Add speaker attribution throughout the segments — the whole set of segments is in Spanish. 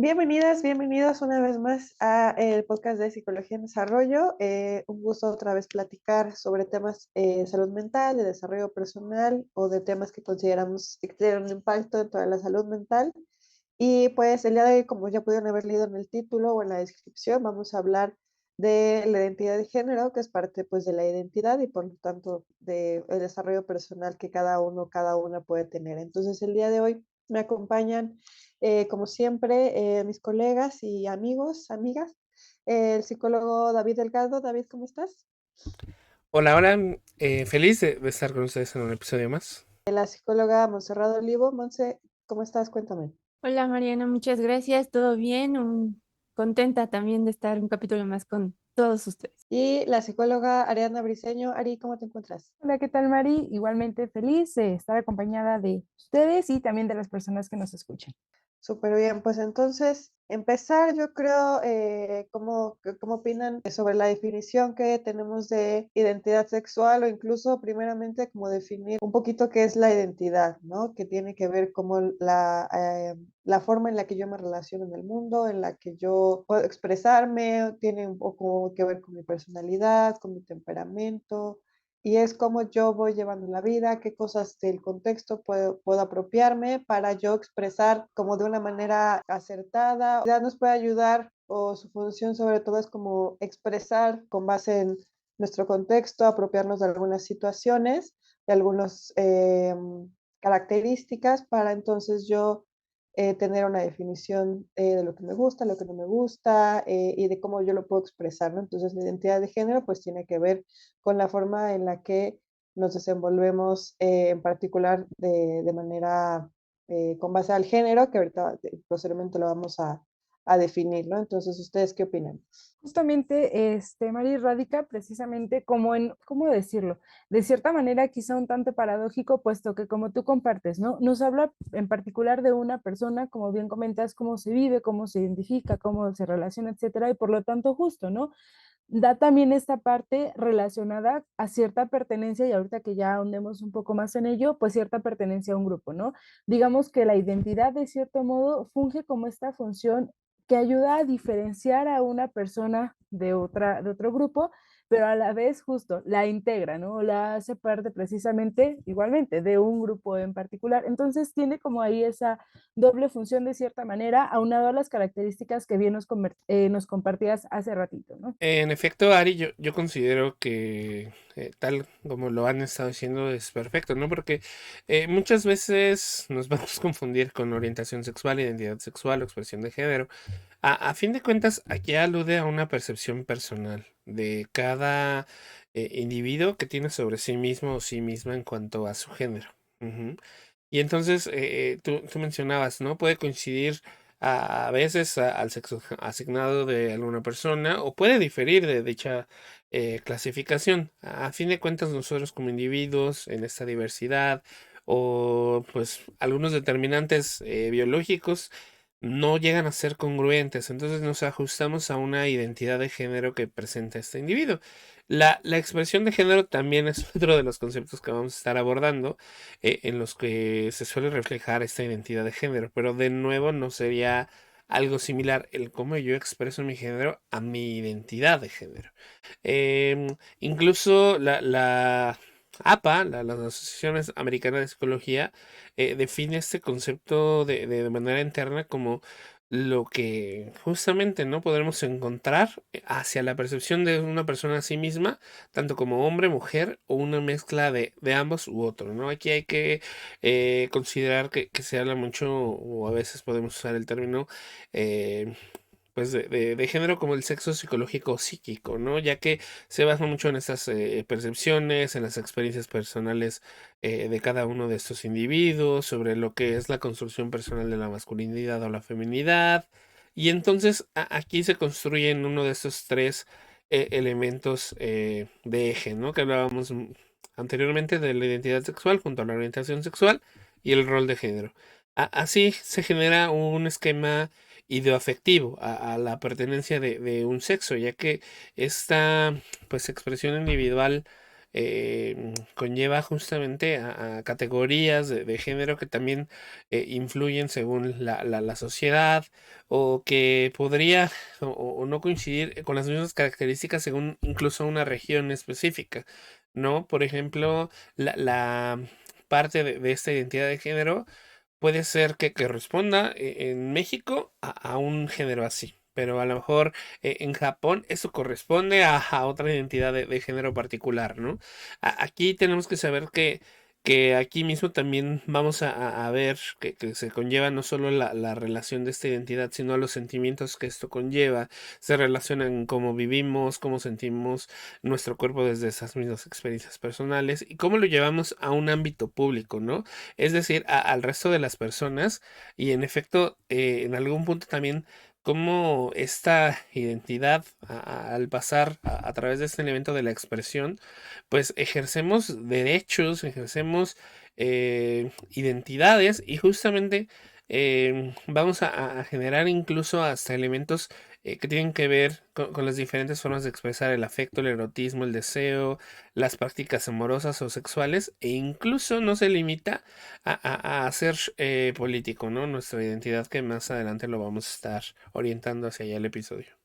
Speaker 1: Bienvenidas, bienvenidos una vez más a el podcast de Psicología en Desarrollo. Un gusto otra vez platicar sobre temas de salud mental, de desarrollo personal o de temas que consideramos que tienen un impacto en toda la salud mental. Y pues el día de hoy, como ya pudieron haber leído en el título o en la descripción, vamos a hablar de la identidad de género, que es parte pues de la identidad y por lo tanto del desarrollo personal que cada uno, cada una puede tener. Entonces el día de hoy me acompañan, como siempre, mis colegas y amigos, amigas, el psicólogo David Delgado. David, ¿cómo estás?
Speaker 2: Hola, hola, feliz de estar con ustedes en un episodio más.
Speaker 1: La psicóloga Montserrat Olivo. Monse, ¿cómo estás? Cuéntame.
Speaker 3: Hola Mariana, muchas gracias, ¿todo bien? Contenta también de estar un capítulo más con todos ustedes.
Speaker 1: Y la psicóloga Ariadna Briceño. Ari, ¿cómo te encuentras?
Speaker 4: Hola, ¿qué tal, Mari? Igualmente feliz de estar acompañada de ustedes y también de las personas que nos escuchan.
Speaker 1: Súper bien, pues entonces empezar, yo creo, ¿cómo opinan sobre la definición que tenemos de identidad sexual o incluso primeramente como definir un poquito qué es la identidad, ¿no? Que tiene que ver como la forma en la que yo me relaciono en el mundo, en la que yo puedo expresarme, tiene un poco que ver con mi personalidad, con mi temperamento, y es como yo voy llevando la vida, qué cosas del contexto puedo apropiarme para yo expresar como de una manera acertada. Ya nos puede ayudar o su función sobre todo es como expresar con base en nuestro contexto, apropiarnos de algunas situaciones, de algunas características para entonces yo tener una definición de lo que me gusta, lo que no me gusta y de cómo yo lo puedo expresar, ¿no? Entonces la identidad de género pues tiene que ver con la forma en la que nos desenvolvemos en particular de manera con base al género, que ahorita posteriormente lo vamos a definir, ¿no? Entonces, ¿ustedes qué opinan?
Speaker 4: Justamente, Mari radica precisamente como en, ¿cómo decirlo? De cierta manera, quizá un tanto paradójico, puesto que como tú compartes, ¿no? Nos habla en particular de una persona, como bien comentas, cómo se vive, cómo se identifica, cómo se relaciona, etcétera, y por lo tanto justo, ¿no? Da también esta parte relacionada a cierta pertenencia, y ahorita que ya ahondemos un poco más en ello, pues cierta pertenencia a un grupo, ¿no? Digamos que la identidad de cierto modo funge como esta función que ayuda a diferenciar a una persona de otro grupo, pero a la vez justo la integra, ¿no? La hace parte precisamente, igualmente, de un grupo en particular. Entonces tiene como ahí esa doble función de cierta manera, aunado a las características que bien nos compartías hace ratito, ¿no?
Speaker 2: En efecto, Ari, yo considero que tal como lo han estado diciendo es perfecto, ¿no? Porque muchas veces nos vamos a confundir con orientación sexual, identidad sexual o expresión de género. A fin de cuentas, aquí alude a una percepción personal de cada individuo que tiene sobre sí mismo o sí misma en cuanto a su género. Ujú. Y entonces, tú mencionabas, ¿no? Puede coincidir a veces al sexo asignado de alguna persona o puede diferir de dicha clasificación. A fin de cuentas, nosotros como individuos en esta diversidad o pues algunos determinantes biológicos no llegan a ser congruentes, entonces nos ajustamos a una identidad de género que presenta este individuo. La expresión de género también es otro de los conceptos que vamos a estar abordando en los que se suele reflejar esta identidad de género, pero de nuevo no sería algo similar el cómo yo expreso mi género a mi identidad de género. Incluso la APA, la Asociación Americana de Psicología, define este concepto de manera interna como lo que justamente no podremos encontrar hacia la percepción de una persona a sí misma, tanto como hombre, mujer o una mezcla de ambos u otro, ¿no? Aquí hay que considerar que se habla mucho o a veces podemos usar el término eh, pues de género como el sexo psicológico o psíquico, ¿no? Ya que se basa mucho en estas percepciones, en las experiencias personales de cada uno de estos individuos, sobre lo que es la construcción personal de la masculinidad o la feminidad. Y entonces aquí se construyen uno de estos tres elementos de eje, ¿no? Que hablábamos anteriormente de la identidad sexual junto a la orientación sexual y el rol de género. Así se genera un esquema ideoafectivo a la pertenencia de un sexo, ya que esta pues expresión individual conlleva justamente a categorías de género que también influyen según la sociedad o que podría o no coincidir con las mismas características según incluso una región específica, ¿no? Por ejemplo, la parte de esta identidad de género puede ser que responda en México a un género así. Pero a lo mejor en Japón eso corresponde a otra identidad de género particular, ¿no? Aquí tenemos que saber que aquí mismo también vamos a ver que se conlleva no solo la relación de esta identidad, sino los sentimientos que esto conlleva. Se relacionan cómo vivimos, cómo sentimos nuestro cuerpo desde esas mismas experiencias personales y cómo lo llevamos a un ámbito público, ¿no? Es decir, al resto de las personas y en efecto, en algún punto también cómo esta identidad al pasar a través de este elemento de la expresión, pues ejercemos derechos, ejercemos identidades y justamente vamos a generar incluso hasta elementos que tienen que ver con las diferentes formas de expresar el afecto, el erotismo, el deseo, las prácticas amorosas o sexuales e incluso no se limita a ser político, ¿no? Nuestra identidad que más adelante lo vamos a estar orientando hacia allá el episodio.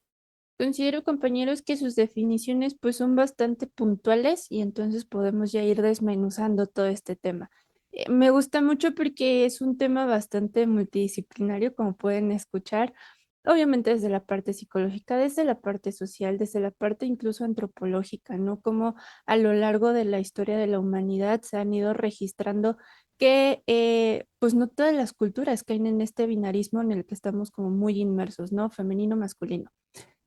Speaker 3: Considero, compañeros, que sus definiciones pues son bastante puntuales y entonces podemos ya ir desmenuzando todo este tema. Me gusta mucho porque es un tema bastante multidisciplinario, como pueden escuchar, obviamente desde la parte psicológica, desde la parte social, desde la parte incluso antropológica, ¿no? Como a lo largo de la historia de la humanidad se han ido registrando que pues no todas las culturas caen en este binarismo en el que estamos como muy inmersos, ¿no? Femenino, masculino,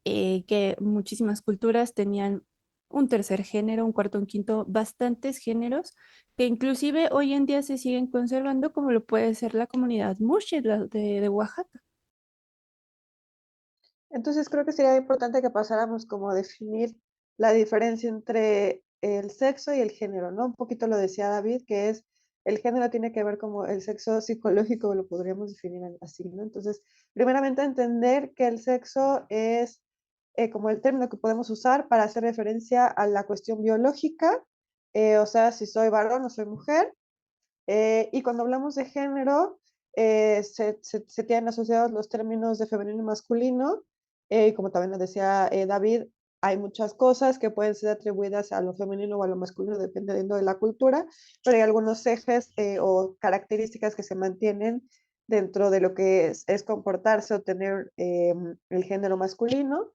Speaker 3: que muchísimas culturas tenían un tercer género, un cuarto, un quinto, bastantes géneros que inclusive hoy en día se siguen conservando, como lo puede ser la comunidad Muxe de Oaxaca.
Speaker 1: Entonces creo que sería importante que pasáramos como a definir la diferencia entre el sexo y el género, ¿no? Un poquito lo decía David, que es el género tiene que ver como el sexo psicológico, lo podríamos definir así, ¿no? Entonces, primeramente entender que el sexo es como el término que podemos usar para hacer referencia a la cuestión biológica, o sea, si soy varón o soy mujer, y cuando hablamos de género, se tienen asociados los términos de femenino y masculino, y como también nos decía David, hay muchas cosas que pueden ser atribuidas a lo femenino o a lo masculino dependiendo de la cultura, pero hay algunos ejes o características que se mantienen dentro de lo que es comportarse o tener el género masculino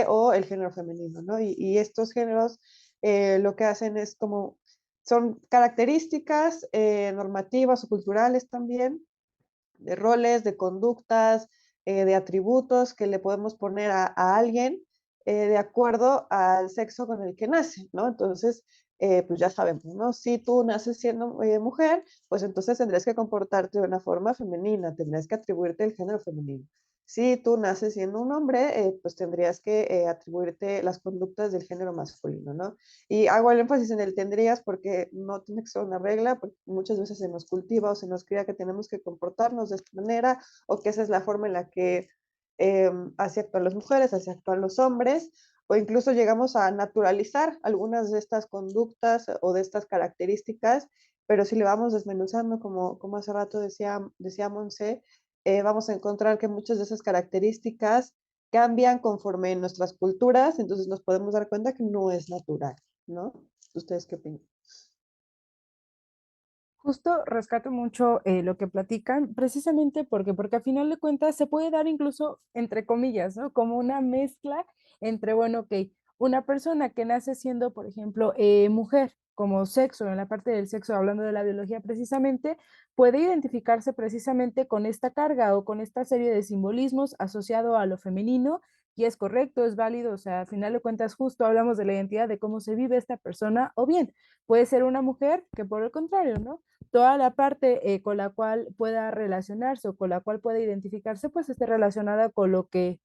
Speaker 1: o el género femenino, ¿no? Y estos géneros lo que hacen es como son características normativas o culturales también, de roles, de conductas, de atributos que le podemos poner a alguien de acuerdo al sexo con el que nace, ¿no? Entonces, pues ya sabemos, ¿no? Si tú naces siendo mujer, pues entonces tendrías que comportarte de una forma femenina, tendrías que atribuirte el género femenino. Si tú naces siendo un hombre, pues tendrías que atribuirte las conductas del género masculino, ¿no? Y hago el énfasis en el tendrías porque no tiene que ser una regla, porque muchas veces se nos cultiva o se nos cría que tenemos que comportarnos de esta manera o que esa es la forma en la que así actúan las mujeres, así actúan los hombres, o incluso llegamos a naturalizar algunas de estas conductas o de estas características, pero si le vamos desmenuzando, como hace rato decía Monse, vamos a encontrar que muchas de esas características cambian conforme en nuestras culturas, entonces nos podemos dar cuenta que no es natural, ¿no? ¿Ustedes qué opinan?
Speaker 4: Justo rescato mucho lo que platican, precisamente porque a final de cuentas se puede dar incluso, entre comillas, ¿no? Como una mezcla entre, bueno, ok, una persona que nace siendo, por ejemplo, mujer, como sexo, en la parte del sexo, hablando de la biología precisamente, puede identificarse precisamente con esta carga o con esta serie de simbolismos asociado a lo femenino, y es correcto, es válido, o sea, a final de cuentas justo hablamos de la identidad, de cómo se vive esta persona, o bien puede ser una mujer que por el contrario, ¿no? Toda la parte con la cual pueda relacionarse o con la cual pueda identificarse, pues esté relacionada con lo que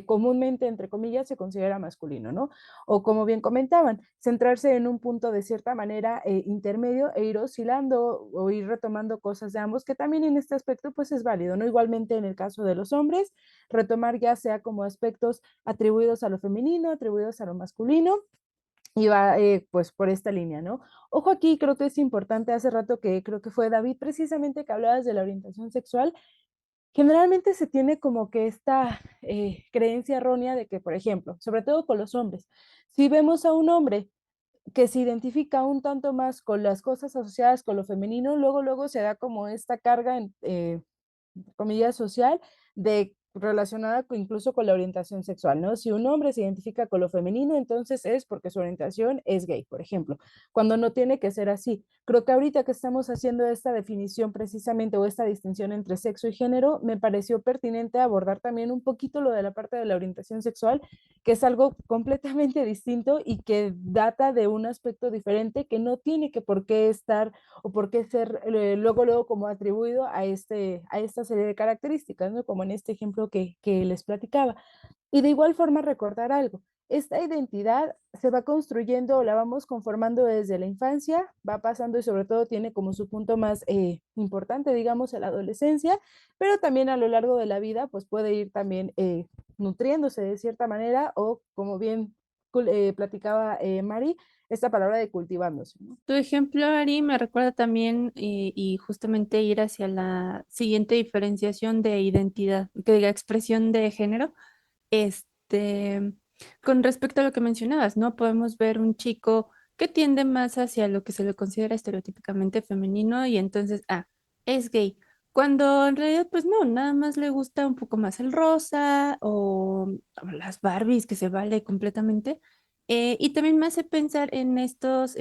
Speaker 4: comúnmente, entre comillas, se considera masculino, ¿no? O como bien comentaban, centrarse en un punto de cierta manera intermedio e ir oscilando o ir retomando cosas de ambos, que también en este aspecto pues es válido, ¿no? Igualmente en el caso de los hombres, retomar ya sea como aspectos atribuidos a lo femenino, atribuidos a lo masculino, y va pues por esta línea, ¿no? Ojo aquí, creo que es importante, hace rato que creo que fue David precisamente que hablabas de la orientación sexual. Generalmente se tiene como que esta creencia errónea de que, por ejemplo, sobre todo con los hombres, si vemos a un hombre que se identifica un tanto más con las cosas asociadas con lo femenino, luego se da como esta carga comillas, social, de relacionada incluso con la orientación sexual, ¿no? Si un hombre se identifica con lo femenino, entonces es porque su orientación es gay, por ejemplo, cuando no tiene que ser así. Creo que ahorita que estamos haciendo esta definición precisamente o esta distinción entre sexo y género, me pareció pertinente abordar también un poquito lo de la parte de la orientación sexual, que es algo completamente distinto y que data de un aspecto diferente que no tiene que por qué estar o por qué ser luego como atribuido a esta serie de características, ¿no? Como en este ejemplo que les platicaba. Y de igual forma recordar algo, esta identidad se va construyendo o la vamos conformando desde la infancia, va pasando y sobre todo tiene como su punto más importante, digamos, en la adolescencia, pero también a lo largo de la vida, pues puede ir también nutriéndose de cierta manera o como bien platicaba Mari, esta palabra de cultivándose, ¿no?
Speaker 3: Tu ejemplo, Ari, me recuerda también y justamente ir hacia la siguiente diferenciación de identidad, que diga expresión de género. Este, con respecto a lo que mencionabas, ¿no? Podemos ver un chico que tiende más hacia lo que se le considera estereotípicamente femenino y entonces, es gay. Cuando en realidad, pues no, nada más le gusta un poco más el rosa o las Barbies, que se vale completamente. Y también me hace pensar en estos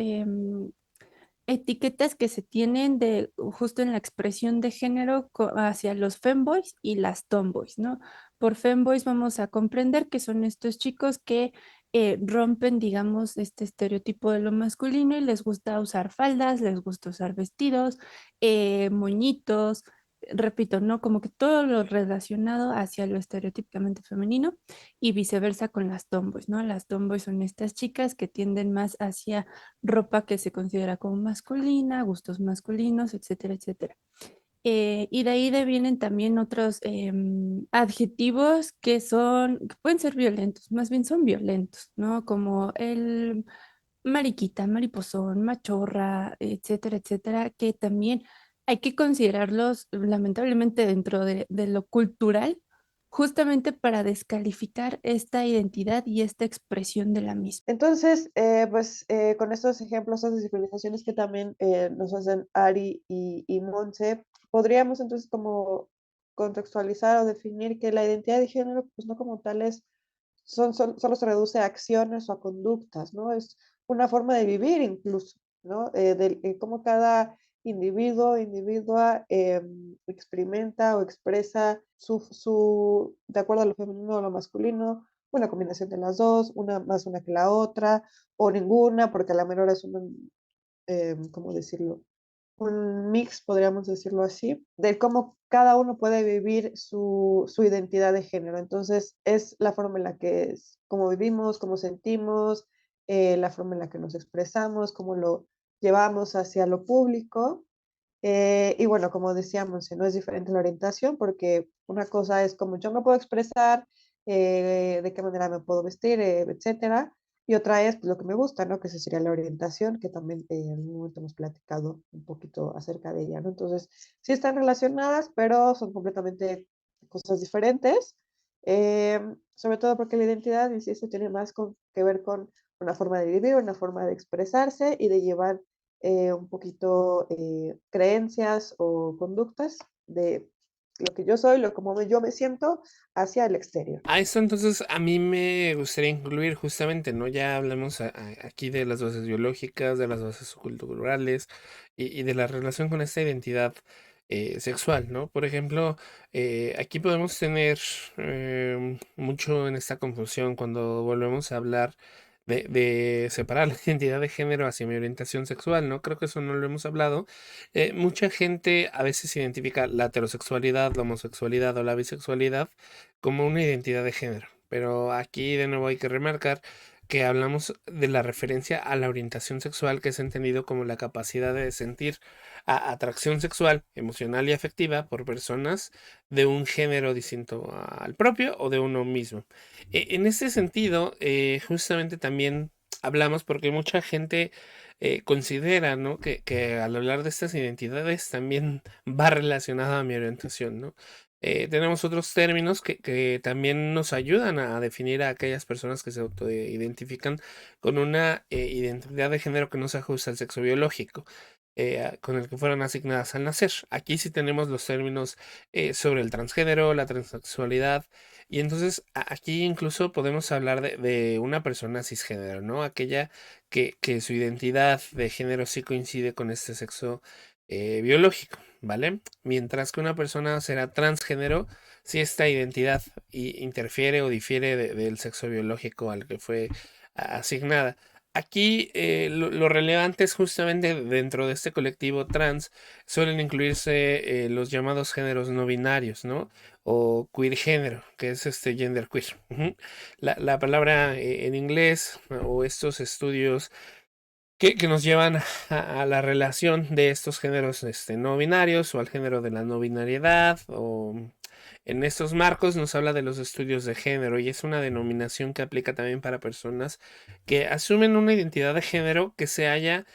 Speaker 3: etiquetas que se tienen de justo en la expresión de género hacia los femboys y las tomboys, ¿no? Por femboys vamos a comprender que son estos chicos que rompen, digamos, este estereotipo de lo masculino y les gusta usar faldas, les gusta usar vestidos, moñitos, repito, ¿no? Como que todo lo relacionado hacia lo estereotípicamente femenino y viceversa con las tomboys, ¿no? Las tomboys son estas chicas que tienden más hacia ropa que se considera como masculina, gustos masculinos, etcétera, etcétera. Y de ahí vienen también otros adjetivos que pueden ser violentos, más bien son violentos, ¿no? Como el mariquita, mariposón, machorra, etcétera, etcétera, que también hay que considerarlos lamentablemente dentro de lo cultural, justamente para descalificar esta identidad y esta expresión de la misma.
Speaker 1: Entonces, pues con estos ejemplos, estas civilizaciones que también nos hacen Ari y Monse, podríamos entonces como contextualizar o definir que la identidad de género, pues no como tal es, solo se reduce a acciones o a conductas, ¿no? Es una forma de vivir incluso, ¿no? Cómo cada individua experimenta o expresa de acuerdo a lo femenino o lo masculino, una combinación de las dos, una más una que la otra, o ninguna, porque a la menor es ¿cómo decirlo? Un mix, podríamos decirlo así, de cómo cada uno puede vivir su identidad de género. Entonces, es la forma en la que es, cómo vivimos, cómo sentimos, la forma en la que nos expresamos, cómo lo llevamos hacia lo público. Y bueno, como decíamos, no es diferente la orientación porque una cosa es cómo yo me puedo expresar, de qué manera me puedo vestir, etcétera. Y otra es pues, lo que me gusta, ¿no? Que esa sería la orientación, que también en algún momento hemos platicado un poquito acerca de ella, ¿no? Entonces, sí están relacionadas, pero son completamente cosas diferentes. Sobre todo porque la identidad, insisto, tiene más que ver con una forma de vivir, una forma de expresarse y de llevar un poquito creencias o conductas de lo que yo soy, como yo me siento hacia el exterior.
Speaker 2: A esto entonces a mí me gustaría incluir justamente, ¿no? Ya hablamos aquí de las bases biológicas, de las bases culturales y de la relación con esta identidad sexual, ¿no? Por ejemplo, aquí podemos tener mucho en esta confusión cuando volvemos a hablar de separar la identidad de género hacia mi orientación sexual, ¿no? Creo que eso no lo hemos hablado. Mucha gente a veces identifica la heterosexualidad, la homosexualidad o la bisexualidad como una identidad de género. Pero aquí de nuevo hay que remarcar que hablamos de la referencia a la orientación sexual, que es entendido como la capacidad de sentir atracción sexual, emocional y afectiva por personas de un género distinto al propio o de uno mismo. En este sentido, justamente también hablamos porque mucha gente considera, ¿no? Que al hablar de estas identidades también va relacionado a mi orientación, ¿no? Tenemos otros términos que también nos ayudan a definir a aquellas personas que se autoidentifican con una identidad de género que no se ajusta al sexo biológico, con el que fueron asignadas al nacer. Aquí sí tenemos los términos sobre el transgénero, la transexualidad, y entonces aquí incluso podemos hablar de una persona cisgénero, ¿no? Aquella que su identidad de género sí coincide con este sexo biológico, ¿vale? Mientras que una persona será transgénero si esta identidad interfiere o difiere del sexo biológico al que fue asignada. Aquí lo relevante es justamente dentro de este colectivo trans suelen incluirse los llamados géneros no binarios, ¿no? O queer género, que es este gender queer. Ujú. La palabra en inglés o estos estudios que nos llevan a la relación de estos géneros no binarios o al género de la no binariedad o en estos marcos nos habla de los estudios de género y es una denominación que aplica también para personas que asumen una identidad de género que se halla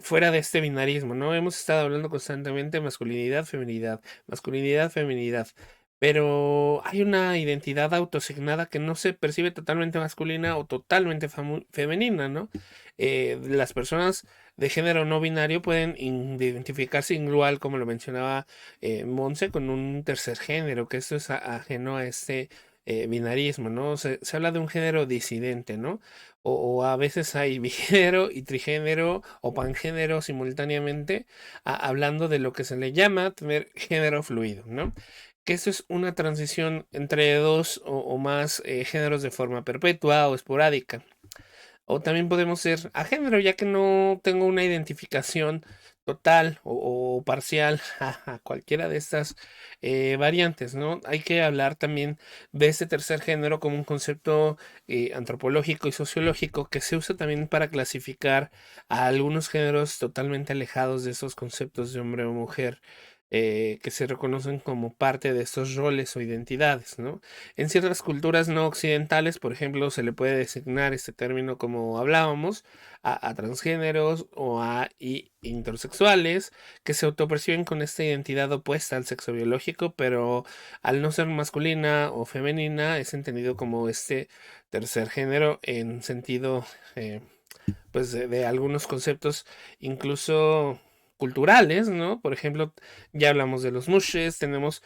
Speaker 2: fuera de este binarismo, ¿no? Hemos estado hablando constantemente de masculinidad, feminidad, pero hay una identidad autoasignada que no se percibe totalmente masculina o totalmente femenina, ¿no? Las personas de género no binario pueden identificarse igual, como lo mencionaba Monse, con un tercer género, que esto es ajeno a este binarismo, ¿no? Se habla de un género disidente, ¿no? O a veces hay bigénero y trigénero o pangénero simultáneamente, hablando de lo que se le llama tener género fluido, ¿no? Que esto es una transición entre dos o más géneros de forma perpetua o esporádica. O también podemos ser a género, ya que no tengo una identificación total o parcial a cualquiera de estas variantes, ¿no? Hay que hablar también de este tercer género como un concepto antropológico y sociológico que se usa también para clasificar a algunos géneros totalmente alejados de esos conceptos de hombre o mujer. Que se reconocen como parte de estos roles o identidades, ¿no? En ciertas culturas no occidentales, por ejemplo, se le puede designar este término como hablábamos a transgéneros o a intersexuales que se autoperciben con esta identidad opuesta al sexo biológico, pero al no ser masculina o femenina es entendido como este tercer género en sentido pues de algunos conceptos incluso culturales, ¿no? Por ejemplo, ya hablamos de los mushes, tenemos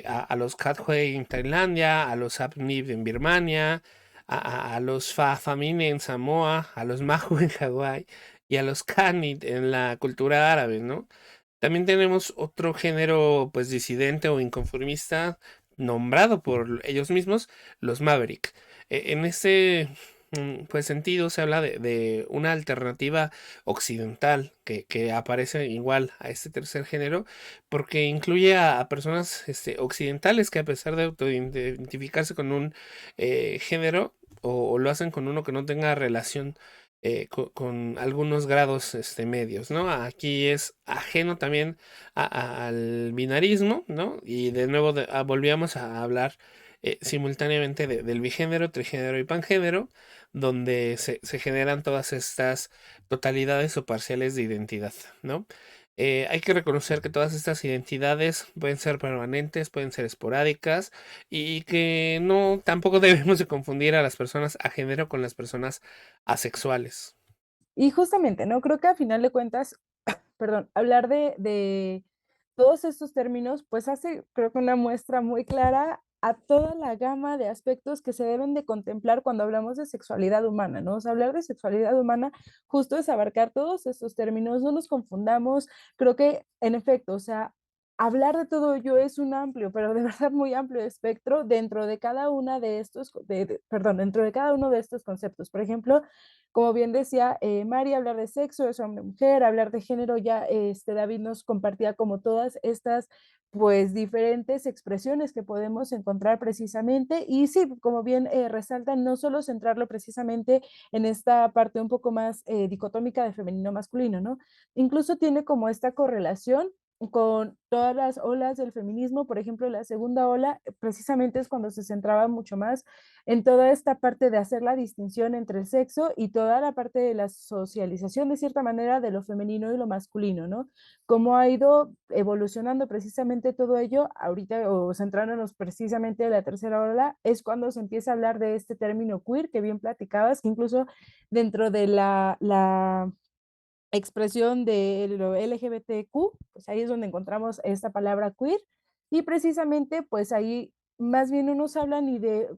Speaker 2: a los Kathoey en Tailandia, a los Apnib en Birmania, a los Fa'afamine en Samoa, a los Mahu en Hawái y a los Kanit en la cultura árabe, ¿no? También tenemos otro género, pues, disidente o inconformista nombrado por ellos mismos, los Maverick. En ese pues sentido se habla de una alternativa occidental que aparece igual a este tercer género porque incluye a personas occidentales que a pesar de autoidentificarse con un género o lo hacen con uno que no tenga relación con algunos grados medios, ¿no? Aquí es ajeno también al binarismo, ¿no? Y de nuevo volvíamos a hablar simultáneamente del bigénero, trigénero y pangénero, donde se generan todas estas totalidades o parciales de identidad, ¿no? Hay que reconocer que todas estas identidades pueden ser permanentes, pueden ser esporádicas y que no tampoco debemos de confundir a las personas a género con las personas asexuales.
Speaker 4: Y justamente, ¿no? Creo que a final de cuentas, perdón, hablar de todos estos términos, pues hace, creo que una muestra muy clara a toda la gama de aspectos que se deben de contemplar cuando hablamos de sexualidad humana, ¿no? O sea, hablar de sexualidad humana justo es abarcar todos estos términos, no nos confundamos, creo que en efecto, o sea, hablar de todo ello es un amplio, pero de verdad muy amplio espectro dentro de cada una de estos, perdón, dentro de cada uno de estos conceptos. Por ejemplo, como bien decía Mari, hablar de sexo es hombre-mujer, hablar de género, ya David nos compartía como todas estas pues diferentes expresiones que podemos encontrar precisamente y sí, como bien resaltan, no solo centrarlo precisamente en esta parte un poco más dicotómica de femenino-masculino, ¿no? Incluso tiene como esta correlación con todas las olas del feminismo. Por ejemplo, la segunda ola precisamente es cuando se centraba mucho más en toda esta parte de hacer la distinción entre el sexo y toda la parte de la socialización, de cierta manera, de lo femenino y lo masculino, ¿no? Cómo ha ido evolucionando precisamente todo ello, ahorita, o centrándonos precisamente en la tercera ola, es cuando se empieza a hablar de este término queer, que bien platicabas, que incluso dentro de la expresión de lo LGBTQ, pues ahí es donde encontramos esta palabra queer, y precisamente pues ahí más bien no nos habla ni de,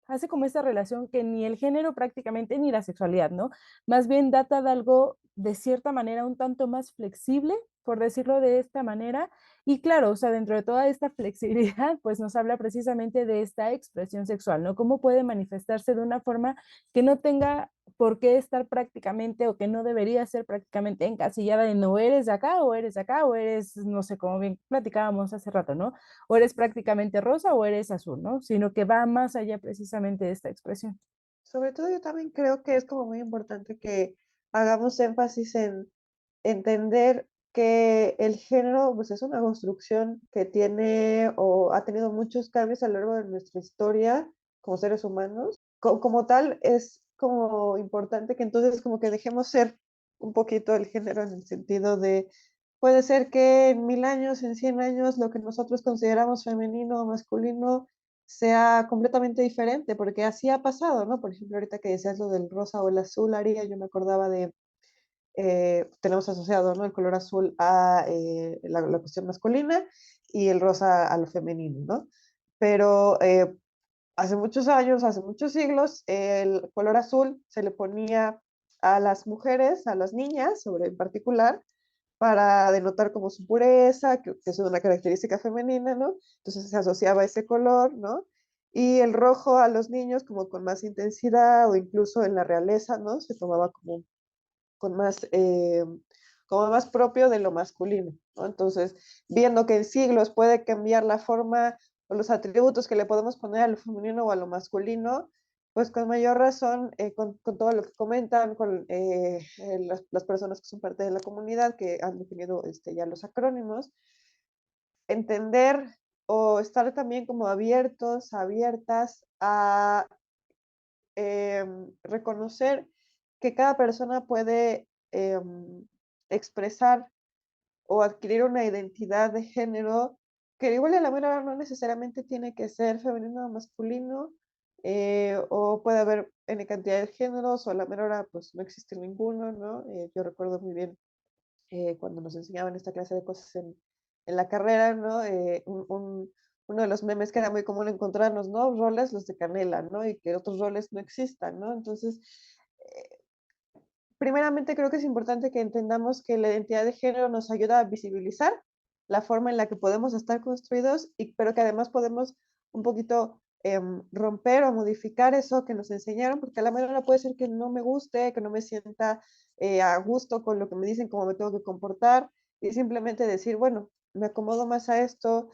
Speaker 4: hace como esta relación que ni el género prácticamente ni la sexualidad, ¿no? Más bien data de algo de cierta manera un tanto más flexible, por decirlo de esta manera, y claro, o sea, dentro de toda esta flexibilidad, pues nos habla precisamente de esta expresión sexual, ¿no? Cómo puede manifestarse de una forma que no tenga por qué estar prácticamente o que no debería ser prácticamente encasillada en o eres de acá o eres de acá o eres, no sé, como bien platicábamos hace rato, ¿no? O eres prácticamente rosa o eres azul, ¿no? Sino que va más allá precisamente de esta expresión.
Speaker 1: Sobre todo yo también creo que es como muy importante que hagamos énfasis en entender que el género pues es una construcción que tiene o ha tenido muchos cambios a lo largo de nuestra historia como seres humanos. Como tal, es como importante que entonces como que dejemos ser un poquito el género en el sentido de, puede ser que en 1000 años, en 100 años, lo que nosotros consideramos femenino o masculino sea completamente diferente, porque así ha pasado, ¿no? Por ejemplo, ahorita que decías lo del rosa o el azul, Aria, yo me acordaba de tenemos asociado, ¿no? El color azul a la cuestión masculina y el rosa a lo femenino, ¿no? Pero hace muchos años, hace muchos siglos, el color azul se le ponía a las mujeres, a las niñas, sobre en particular, para denotar como su pureza, que es una característica femenina, ¿no? Entonces se asociaba ese color, ¿no? Y el rojo a los niños como con más intensidad o incluso en la realeza, ¿no? Se tomaba con más, como más propio de lo masculino, ¿no? Entonces, viendo que en siglos puede cambiar la forma o los atributos que le podemos poner a lo femenino o a lo masculino, pues con mayor razón, con todo lo que comentan, con las personas que son parte de la comunidad, que han definido ya los acrónimos, entender o estar también como abiertos, abiertas a reconocer que cada persona puede expresar o adquirir una identidad de género que igual a la mera no necesariamente tiene que ser femenino o masculino, o puede haber N cantidad de géneros, o a la mera hora pues no existe ninguno, ¿no? Yo recuerdo muy bien cuando nos enseñaban esta clase de cosas en la carrera, ¿no? Uno de los memes que era muy común encontrarnos, ¿no? Roles, los de Canela, ¿no? Y que otros roles no existan, ¿no? Entonces, primeramente creo que es importante que entendamos que la identidad de género nos ayuda a visibilizar la forma en la que podemos estar construidos, pero que además podemos un poquito romper o modificar eso que nos enseñaron, porque a la manera puede ser que no me guste, que no me sienta a gusto con lo que me dicen, cómo me tengo que comportar, y simplemente decir, bueno, me acomodo más a esto,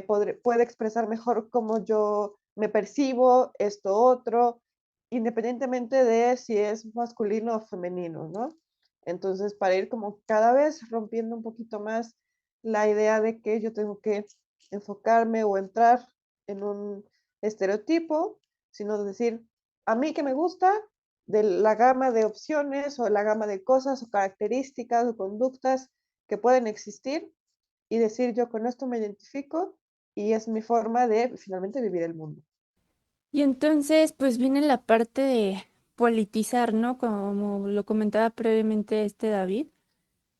Speaker 1: puede expresar mejor cómo yo me percibo, esto otro, independientemente de si es masculino o femenino, ¿no? Entonces, para ir como cada vez rompiendo un poquito más la idea de que yo tengo que enfocarme o entrar en un estereotipo, sino decir, a mí que me gusta de la gama de opciones o la gama de cosas o características o conductas que pueden existir y decir, yo con esto me identifico y es mi forma de finalmente vivir el mundo.
Speaker 3: Y entonces, pues viene la parte de politizar, ¿no? Como lo comentaba previamente este David,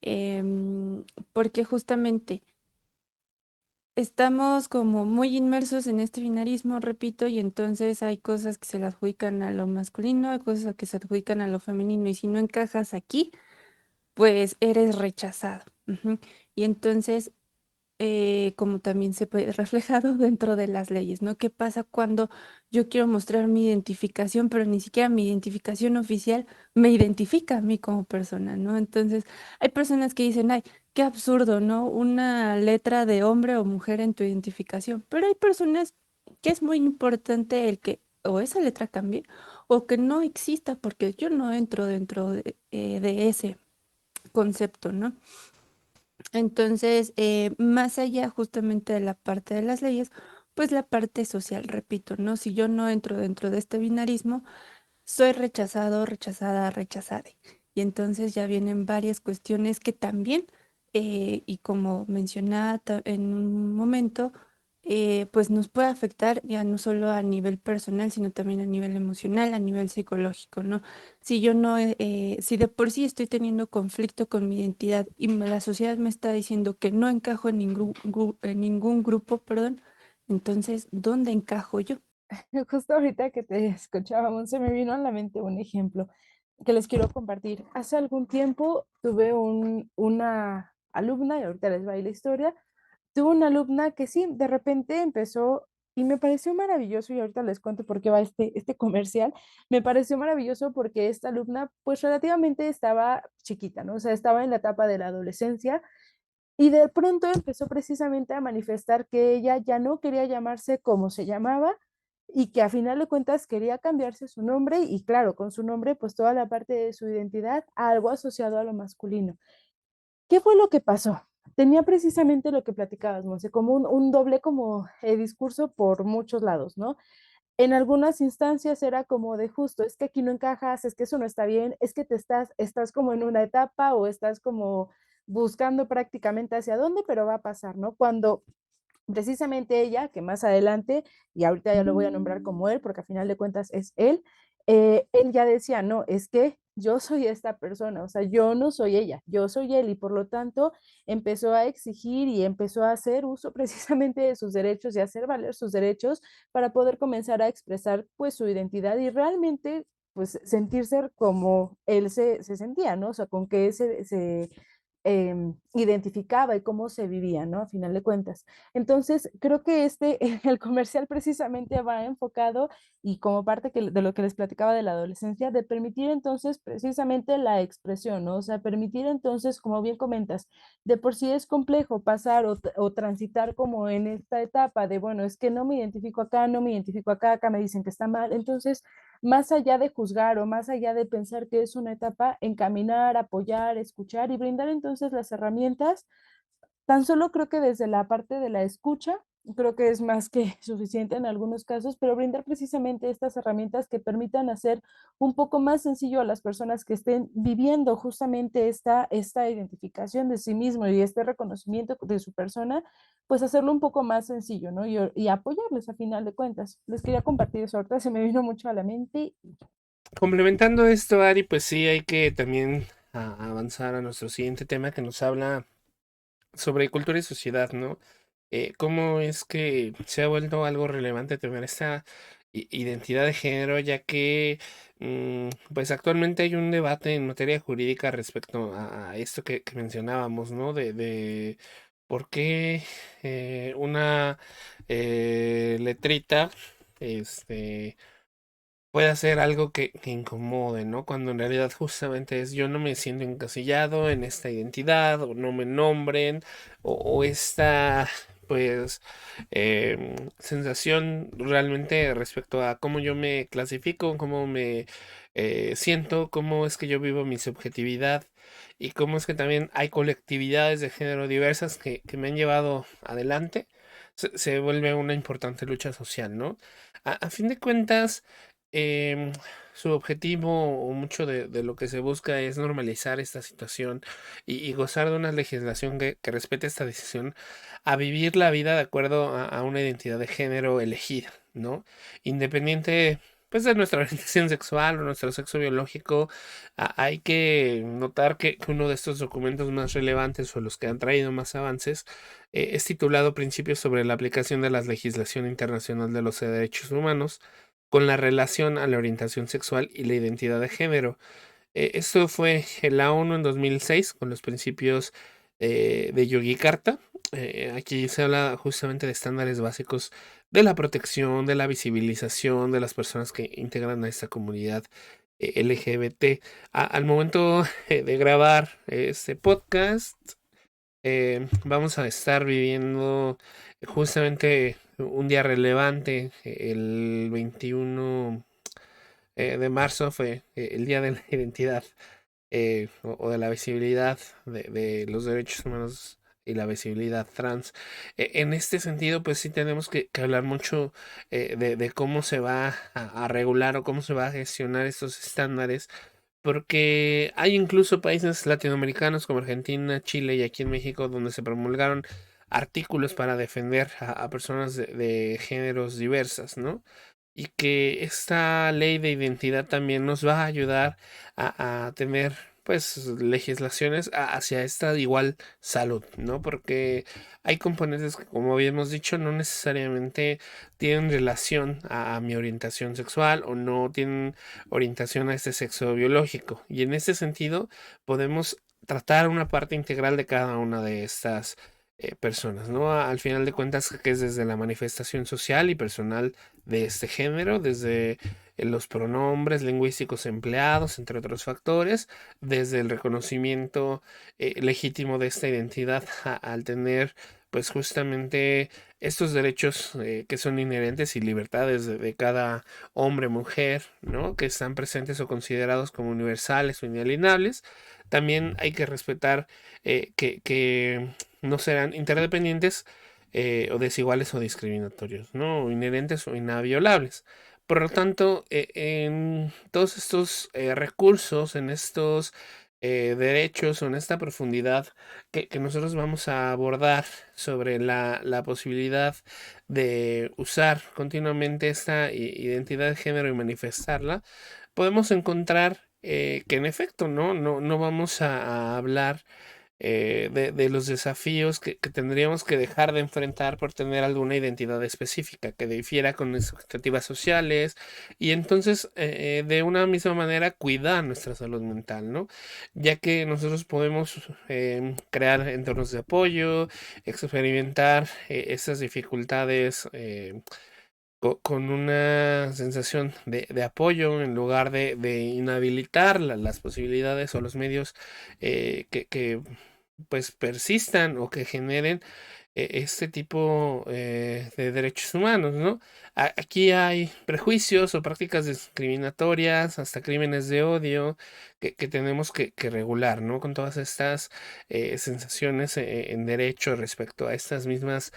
Speaker 3: em, porque justamente estamos como muy inmersos en este binarismo, repito, y entonces hay cosas que se le adjudican a lo masculino, hay cosas que se adjudican a lo femenino, y si no encajas aquí, pues eres rechazado. Ujú. Y entonces como también se puede reflejado dentro de las leyes, ¿no? ¿Qué pasa cuando yo quiero mostrar mi identificación, pero ni siquiera mi identificación oficial me identifica a mí como persona, ¿no? Entonces, hay personas que dicen, ay, qué absurdo, ¿no? Una letra de hombre o mujer en tu identificación, pero hay personas que es muy importante el que o esa letra cambie o que no exista porque yo no entro dentro de ese concepto, ¿no? Entonces, más allá justamente de la parte de las leyes, pues la parte social, repito, ¿no? Si yo no entro dentro de este binarismo, soy rechazado, rechazada, rechazada. Y entonces ya vienen varias cuestiones que también, y como mencionaba en un momento, pues nos puede afectar ya no solo a nivel personal, sino también a nivel emocional, a nivel psicológico, ¿no? Si yo no, si de por sí estoy teniendo conflicto con mi identidad y la sociedad me está diciendo que no encajo en en ningún grupo, perdón, entonces, ¿dónde encajo yo?
Speaker 4: Justo ahorita que te escuchábamos, se me vino a la mente un ejemplo que les quiero compartir. Hace algún tiempo tuve una alumna, y ahorita les va a ir la historia, tuve una alumna que sí, de repente empezó y me pareció maravilloso, y ahorita les cuento por qué va este comercial. Me pareció maravilloso porque esta alumna pues relativamente estaba chiquita, ¿no? O sea, estaba en la etapa de la adolescencia y de pronto empezó precisamente a manifestar que ella ya no quería llamarse como se llamaba y que a final de cuentas quería cambiarse su nombre y claro, con su nombre pues toda la parte de su identidad a algo asociado a lo masculino. ¿Qué fue lo que pasó? Tenía precisamente lo que platicabas, Monse, como un doble como discurso por muchos lados, ¿no? En algunas instancias era como de justo, es que aquí no encajas, es que eso no está bien, es que estás como en una etapa o estás como buscando prácticamente hacia dónde, pero va a pasar, ¿no? Cuando precisamente ella, que más adelante, y ahorita ya lo voy a nombrar como él, porque a final de cuentas es él ya decía, no, es que yo soy esta persona, o sea, yo no soy ella, yo soy él, y por lo tanto empezó a exigir y empezó a hacer uso precisamente de sus derechos y a hacer valer sus derechos para poder comenzar a expresar pues su identidad y realmente pues sentirse como él se sentía, ¿no? O sea, con que se identificaba y cómo se vivía, ¿no? A final de cuentas. Entonces, creo que el comercial precisamente va enfocado y como parte de lo que les platicaba de la adolescencia, de permitir entonces precisamente la expresión, ¿no? O sea, permitir entonces, como bien comentas, de por sí es complejo pasar o transitar como en esta etapa de, bueno, es que no me identifico acá, no me identifico acá, acá me dicen que está mal. Entonces, más allá de juzgar o más allá de pensar que es una etapa, encaminar, apoyar, escuchar y brindar entonces las herramientas. Tan solo creo que desde la parte de la escucha, creo que es más que suficiente en algunos casos, pero brindar precisamente estas herramientas que permitan hacer un poco más sencillo a las personas que estén viviendo justamente esta identificación de sí mismo y este reconocimiento de su persona, pues hacerlo un poco más sencillo, ¿no? Y apoyarles a final de cuentas. Les quería compartir eso, ahorita se me vino mucho a la mente.
Speaker 2: Complementando esto, Ari, pues sí, hay que también avanzar a nuestro siguiente tema que nos habla sobre cultura y sociedad, ¿no? Cómo es que se ha vuelto algo relevante tener esta identidad de género, ya que pues actualmente hay un debate en materia jurídica respecto a esto que mencionábamos, ¿no? De por qué una letrita, este puede hacer algo que incomode, ¿no? Cuando en realidad justamente es yo no me siento encasillado en esta identidad, o no me nombren, o esta, pues, sensación realmente respecto a cómo yo me clasifico, cómo me siento, cómo es que yo vivo mi subjetividad y cómo es que también hay colectividades de género diversas que me han llevado adelante. Se vuelve una importante lucha social, ¿no? A fin de cuentas, em, su objetivo o mucho de lo que se busca es normalizar esta situación y gozar de una legislación que respete esta decisión a vivir la vida de acuerdo a una identidad de género elegida, ¿no? Independiente, pues, de nuestra orientación sexual o nuestro sexo biológico, hay que notar que uno de estos documentos más relevantes o los que han traído más avances es titulado Principios sobre la aplicación de la legislación internacional de los derechos humanos con la relación a la orientación sexual y la identidad de género. Esto fue en la ONU en 2006 con los principios de Yogyakarta. Aquí se habla justamente de estándares básicos de la protección, de la visibilización de las personas que integran a esta comunidad LGBT. Al momento de grabar este podcast, vamos a estar viviendo justamente un día relevante, el 21 de marzo fue el Día de la Identidad o de la visibilidad de los derechos humanos y la visibilidad trans. En este sentido, pues sí tenemos que hablar mucho de cómo se va a regular o cómo se va a gestionar estos estándares, porque hay incluso países latinoamericanos como Argentina, Chile y aquí en México donde se promulgaron artículos para defender a personas de géneros diversas, ¿no? Y que esta ley de identidad también nos va a ayudar a tener pues legislaciones hacia esta igual salud, ¿no? Porque hay componentes que, como habíamos dicho, no necesariamente tienen relación a mi orientación sexual o no tienen orientación a este sexo biológico. Y en ese sentido podemos tratar una parte integral de cada una de estas personas, ¿no? Al final de cuentas, que es desde la manifestación social y personal de este género, desde los pronombres lingüísticos empleados, entre otros factores, desde el reconocimiento legítimo de esta identidad al tener pues justamente estos derechos que son inherentes y libertades de cada hombre, mujer, ¿no? Que están presentes o considerados como universales o inalienables. También hay que respetar que no serán interdependientes o desiguales o discriminatorios, ¿no? O inherentes o inviolables. Por lo tanto, en todos estos recursos, en estos derechos o en esta profundidad que nosotros vamos a abordar sobre la posibilidad de usar continuamente esta identidad de género y manifestarla, podemos encontrar que en efecto, ¿no? No vamos a hablar de los desafíos que tendríamos que dejar de enfrentar por tener alguna identidad específica que difiera con nuestras expectativas sociales y entonces de una misma manera cuidar nuestra salud mental, ¿no? Ya que nosotros podemos crear entornos de apoyo, experimentar esas dificultades. Con una sensación de apoyo en lugar de inhabilitar las posibilidades o los medios que pues persistan o que generen este tipo de derechos humanos, ¿no? Aquí hay prejuicios o prácticas discriminatorias, hasta crímenes de odio que tenemos que regular, ¿no? Con todas estas sensaciones en derecho respecto a estas mismas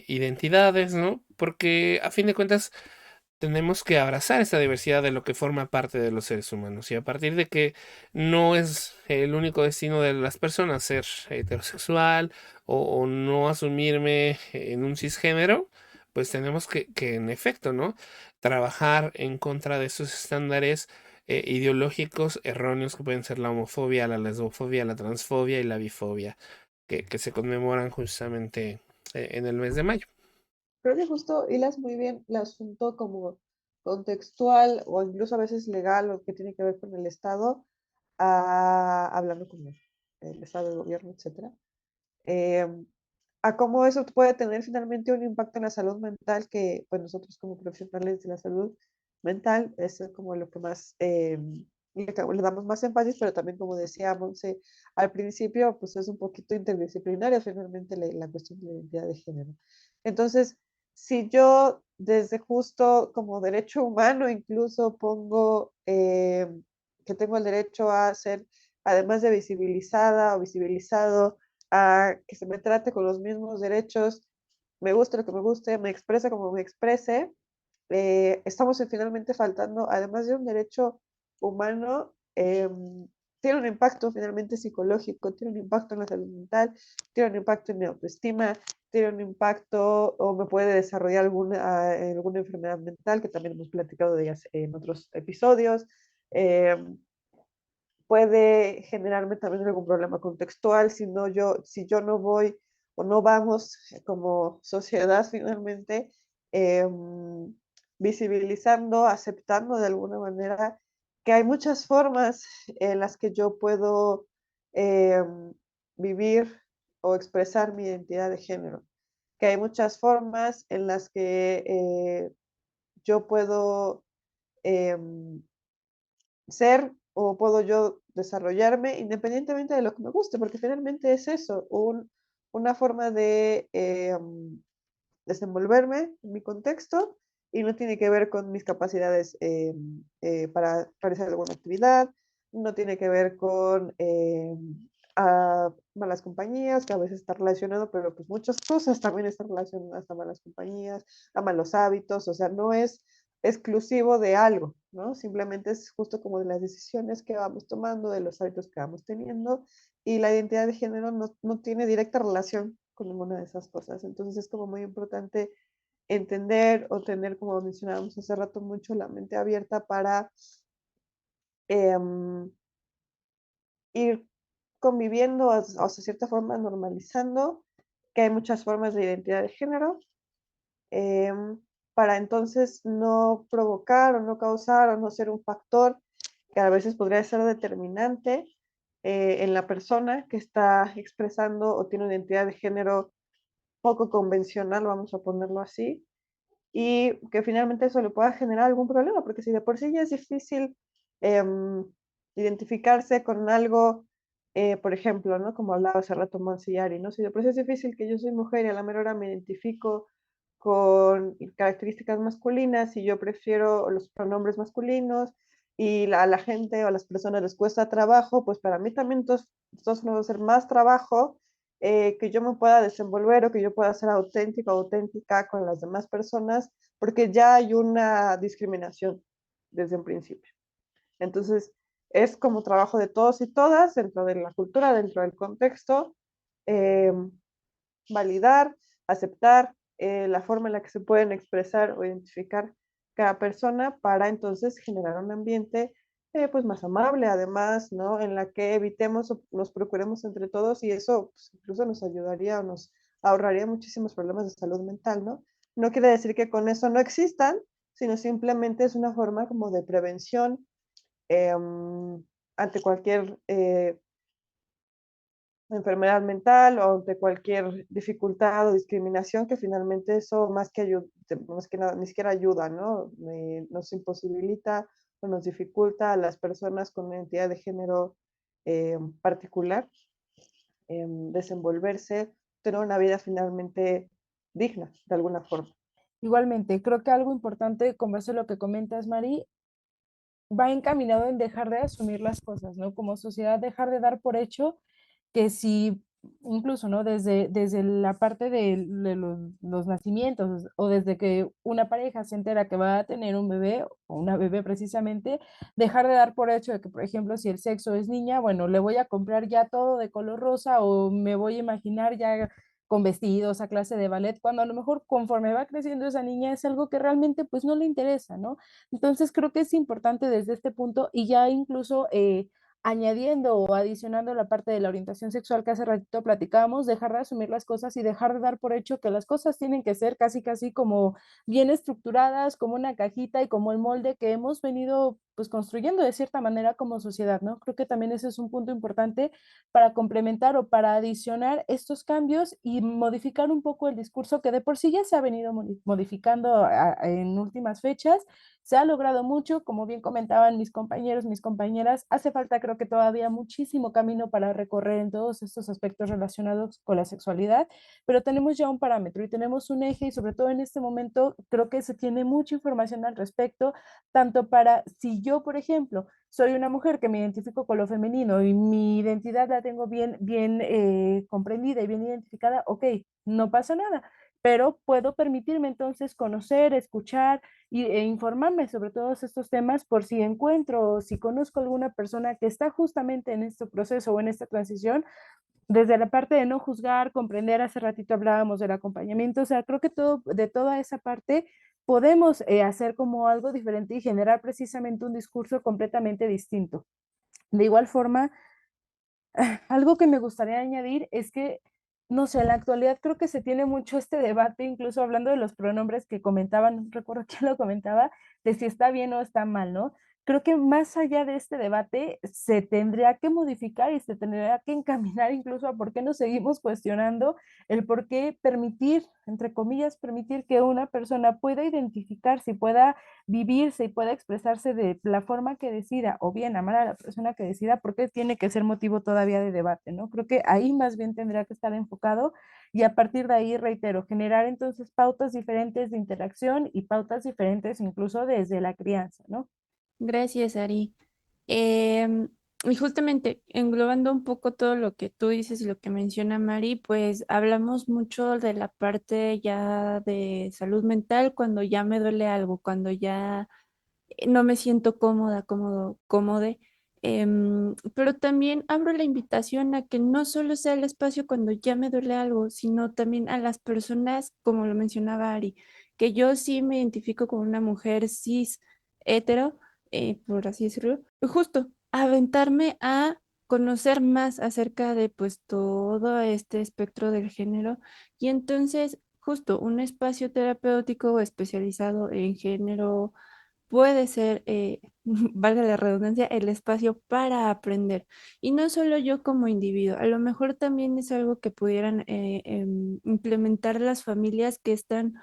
Speaker 2: identidades, ¿no? Porque a fin de cuentas tenemos que abrazar esta diversidad de lo que forma parte de los seres humanos y a partir de que no es el único destino de las personas ser heterosexual o no asumirme en un cisgénero, pues tenemos que en efecto, ¿no? Trabajar en contra de esos estándares ideológicos erróneos que pueden ser la homofobia, la lesbofobia, la transfobia y la bifobia, que se conmemoran justamente en el mes de mayo.
Speaker 1: Creo que justo hilas muy bien el asunto como contextual o incluso a veces legal o que tiene que ver con el Estado, hablando como el Estado, el gobierno, etcétera, eh, a cómo eso puede tener finalmente un impacto en la salud mental que pues nosotros como profesionales de la salud mental es como lo que más le damos más énfasis, pero también como decía Monse al principio, pues es un poquito interdisciplinaria finalmente la cuestión de la identidad de género. Entonces, si yo desde justo como derecho humano incluso pongo que tengo el derecho a ser, además de visibilizada o visibilizado, a que se me trate con los mismos derechos, me guste lo que me guste, me exprese como me exprese, estamos finalmente faltando, además de un derecho humano, tiene un impacto finalmente psicológico, tiene un impacto en la salud mental, tiene un impacto en mi autoestima, tiene un impacto o me puede desarrollar alguna enfermedad mental, que también hemos platicado de ellas en otros episodios. Eh, Puede generarme también algún problema contextual si yo no voy o no vamos como sociedad finalmente eh, visibilizando, aceptando de alguna manera que hay muchas formas en las que yo puedo eh, vivir o expresar mi identidad de género, que hay muchas formas en las que yo puedo eh, ser o puedo yo desarrollarme independientemente de lo que me guste, porque finalmente es eso, una forma de desenvolverme en mi contexto y no tiene que ver con mis capacidades para realizar alguna actividad, no tiene que ver con malas compañías, que a veces está relacionado, pero pues muchas cosas también están relacionadas a malas compañías, a malos hábitos, o sea, no es exclusivo de algo, ¿no? Simplemente es justo como de las decisiones que vamos tomando, de los hábitos que vamos teniendo, y la identidad de género no tiene directa relación con ninguna de esas cosas. Entonces es como muy importante entender o tener, como mencionábamos hace rato, mucho la mente abierta para em, ir conviviendo, o sea, cierta forma normalizando que hay muchas formas de identidad de género, em, para entonces no provocar o no causar o no ser un factor que a veces podría ser determinante en la persona que está expresando o tiene una identidad de género poco convencional, vamos a ponerlo así, y que finalmente eso le pueda generar algún problema, porque si de por sí ya es difícil em, identificarse con algo, por ejemplo, ¿no? Como hablaba hace rato Monsillari, ¿no? Si de por sí es difícil que yo soy mujer y a la mera hora me identifico con características masculinas y yo prefiero los pronombres masculinos y a la gente o a las personas les cuesta trabajo, pues para mí también entonces no va a ser más trabajo que yo me pueda desenvolver o que yo pueda ser auténtica o auténtica con las demás personas, porque ya hay una discriminación desde un principio. Entonces, es como trabajo de todos y todas dentro de la cultura, dentro del contexto, eh, validar, aceptar la forma en la que se pueden expresar o identificar cada persona para entonces generar un ambiente pues más amable, además, ¿no? En la que evitemos o nos procuremos entre todos y eso pues, incluso nos ayudaría o nos ahorraría muchísimos problemas de salud mental, ¿no? No quiere decir que con eso no existan, sino simplemente es una forma como de prevención ante cualquier enfermedad mental o ante cualquier dificultad o discriminación que finalmente eso más que nada, ni siquiera ayuda, ¿no? Nos imposibilita o nos dificulta a las personas con una identidad de género particular desenvolverse, tener una vida finalmente digna de alguna forma.
Speaker 4: Igualmente, creo que algo importante, como eso lo que comentas, Mari, va encaminado en dejar de asumir las cosas, ¿no? Como sociedad, dejar de dar por hecho que si, incluso, ¿no? Desde la parte de los nacimientos o desde que una pareja se entera que va a tener un bebé o una bebé precisamente, dejar de dar por hecho de que, por ejemplo, si el sexo es niña, bueno, le voy a comprar ya todo de color rosa o me voy a imaginar ya con vestidos a clase de ballet, cuando a lo mejor conforme va creciendo esa niña es algo que realmente pues no le interesa, ¿no? Entonces creo que es importante desde este punto y ya incluso añadiendo o adicionando la parte de la orientación sexual que hace ratito platicábamos, dejar de asumir las cosas y dejar de dar por hecho que las cosas tienen que ser casi casi como bien estructuradas, como una cajita y como el molde que hemos venido pues construyendo de cierta manera como sociedad, ¿no? Creo que también ese es un punto importante para complementar o para adicionar estos cambios y modificar un poco el discurso que de por sí ya se ha venido modificando en últimas fechas. Se ha logrado mucho, como bien comentaban mis compañeros, mis compañeras, hace falta creo que todavía muchísimo camino para recorrer en todos estos aspectos relacionados con la sexualidad, pero tenemos ya un parámetro y tenemos un eje y sobre todo en este momento creo que se tiene mucha información al respecto, tanto para si yo, por ejemplo, soy una mujer que me identifico con lo femenino y mi identidad la tengo bien comprendida y bien identificada, ok, no pasa nada, pero puedo permitirme entonces conocer, escuchar e informarme sobre todos estos temas por si encuentro o si conozco alguna persona que está justamente en este proceso o en esta transición, desde la parte de no juzgar, comprender, hace ratito hablábamos del acompañamiento, o sea, creo que de toda esa parte podemos hacer como algo diferente y generar precisamente un discurso completamente distinto. De igual forma, algo que me gustaría añadir es que, no sé, en la actualidad creo que se tiene mucho este debate, incluso hablando de los pronombres que comentaban, no recuerdo quién lo comentaba, de si está bien o está mal, ¿no? Creo que más allá de este debate se tendría que modificar y se tendría que encaminar incluso a por qué nos seguimos cuestionando el por qué permitir, entre comillas, permitir que una persona pueda identificarse y pueda vivirse y pueda expresarse de la forma que decida, o bien amar a la persona que decida, porque tiene que ser motivo todavía de debate, ¿no? Creo que ahí más bien tendría que estar enfocado y a partir de ahí, reitero, generar entonces pautas diferentes de interacción y pautas diferentes incluso desde la crianza, ¿no?
Speaker 3: Gracias, Ari. Em, Y justamente englobando un poco todo lo que tú dices y lo que menciona Mari, pues hablamos mucho de la parte ya de salud mental cuando ya me duele algo, cuando ya no me siento cómoda, cómode. Pero también abro la invitación a que no solo sea el espacio cuando ya me duele algo, sino también a las personas, como lo mencionaba Ari, que yo sí me identifico como una mujer cis hetero, por así decirlo, justo aventarme a conocer más acerca de pues todo este espectro del género y entonces justo un espacio terapéutico especializado en género puede ser, valga la redundancia, el espacio para aprender. Y no solo yo como individuo, a lo mejor también es algo que pudieran implementar las familias que están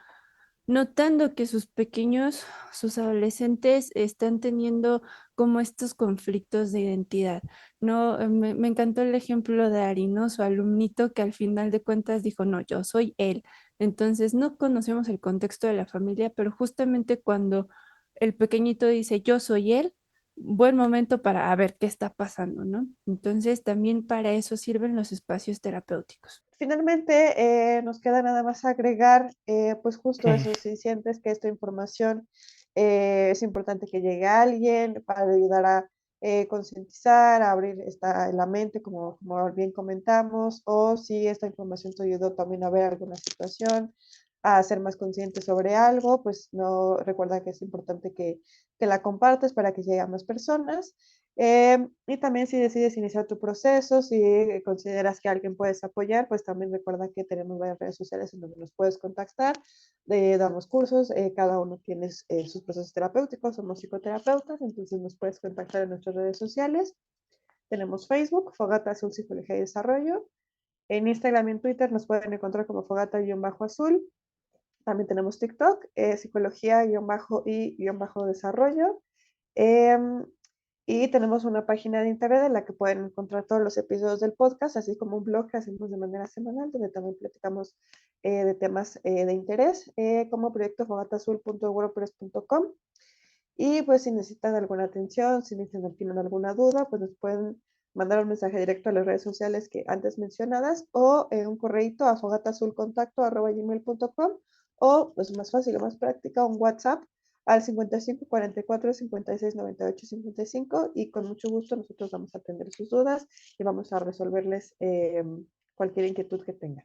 Speaker 3: notando que sus pequeños, sus adolescentes están teniendo como estos conflictos de identidad. No, me encantó el ejemplo de Ari, ¿no? Su alumnito que al final de cuentas dijo, no, yo soy él. Entonces no conocemos el contexto de la familia, pero justamente cuando el pequeñito dice, yo soy él, buen momento para a ver qué está pasando, ¿no? Entonces también para eso sirven los espacios terapéuticos.
Speaker 1: Finalmente, nos queda nada más agregar, pues justo eso, si sientes que esta información es importante que llegue a alguien para ayudar a concientizar, a abrir la mente, como bien comentamos, o si esta información te ayudó también a ver alguna situación, a ser más consciente sobre algo, pues no recuerda que es importante que la compartas para que llegue a más personas. Y también si decides iniciar tu proceso, si consideras que alguien puedes apoyar, pues también recuerda que tenemos varias redes sociales en donde nos puedes contactar, damos cursos, cada uno tiene sus procesos terapéuticos, somos psicoterapeutas, entonces nos puedes contactar en nuestras redes sociales. Tenemos Facebook, Fogata Azul Psicología y Desarrollo. En Instagram y en Twitter nos pueden encontrar como Fogata-Azul. También tenemos TikTok, psicología-y-desarrollo. Em, y tenemos una página de internet en la que pueden encontrar todos los episodios del podcast, así como un blog que hacemos de manera semanal, donde también platicamos de temas de interés, como proyecto fogatazul.wordpress.com. Y pues si necesitan alguna atención, si necesitan tienen alguna duda, pues nos pueden mandar un mensaje directo a las redes sociales que antes mencionadas o un correíto a fogatazulcontacto@gmail.com o pues más fácil o más práctica, un WhatsApp al 55 44 56 98 55 y con mucho gusto nosotros vamos a atender sus dudas y vamos a resolverles cualquier inquietud que tengan.